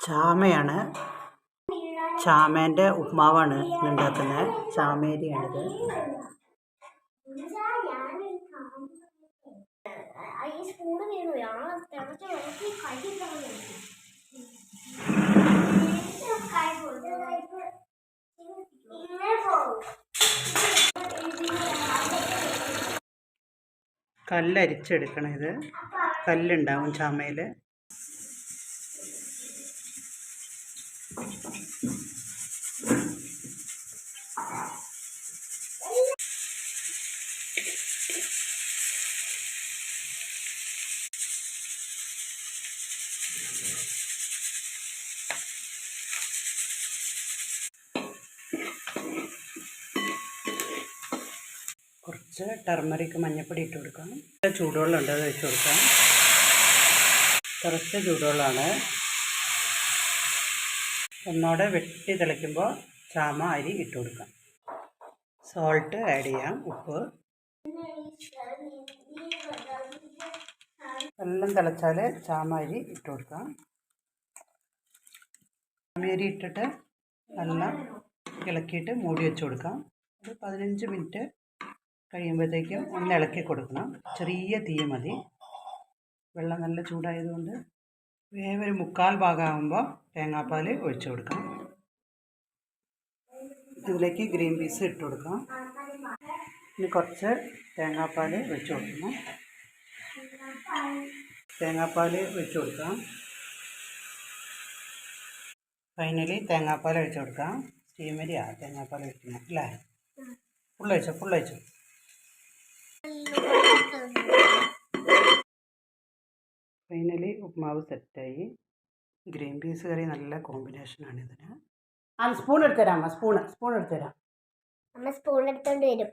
ചാമയാണ്. ചാമേൻ്റെ ഉപ്മാവാണ് ഉണ്ടാക്കുന്നത്. ചാമേരിയാണിത്. കല്ലരിച്ചെടുക്കണം. ഇത് കല്ലുണ്ടാവും ചാമയിൽ. കുറച്ച് ടർമറിക് മഞ്ഞൾപ്പൊടി ഇട്ട് കൊടുക്കാം. ചൂടുവെള്ളം ഉണ്ട്, അത് വെച്ച് കൊടുക്കാം. കുറച്ച് ചൂടുവെള്ളമാണ്. ഒന്നോടെ വെട്ടി തിളയ്ക്കുമ്പോൾ ചാമ അരി ഇട്ട് കൊടുക്കാം. സോൾട്ട് ആഡ് ചെയ്യാം, ഉപ്പ്. എല്ലാം തിളച്ചാൽ ചാമ അരി ഇട്ട് കൊടുക്കാം. ചാമയരി ഇട്ടിട്ട് എല്ലാം ഇളക്കിയിട്ട് മൂടി വെച്ച് കൊടുക്കാം. ഒരു 15 മിനിറ്റ് കഴിയുമ്പോഴത്തേക്കും ഒന്ന് ഇളക്കി കൊടുക്കണം. ചെറിയ തീ മതി. വെള്ളം നല്ല ചൂടായതുകൊണ്ട് വേവൊരു 3/4 ഭാഗമാകുമ്പോൾ തേങ്ങാപ്പാൽ ഒഴിച്ചു കൊടുക്കാം. ഇതിലേക്ക് ഗ്രീൻ പീസ് ഇട്ട് കൊടുക്കാം. ഇനി കുറച്ച് തേങ്ങാപ്പാൽ ഒഴിച്ചു കൊടുക്കണം. തേങ്ങാപ്പാൽ ഒഴിച്ചു കൊടുക്കാം. ഫൈനലി തേങ്ങാപ്പാൽ ഒഴിച്ചു കൊടുക്കാം. സ്റ്റീമരിയാണ് തേങ്ങാപ്പാൽ ഒഴിക്കുന്നത് അല്ലേ? ഫുള്ളൊഴിച്ചോ. ഫൈനലി ഉപ്മാവ് സെറ്റായി. ഗ്രീൻ പീസ് കറി നല്ല കോമ്പിനേഷനാണ് ഇതിന്. സ്പൂൺ എടുത്തുതരാം. സ്പൂൺ എടുത്തുതരാം. സ്പൂൺ എടുത്തോണ്ട് വരും.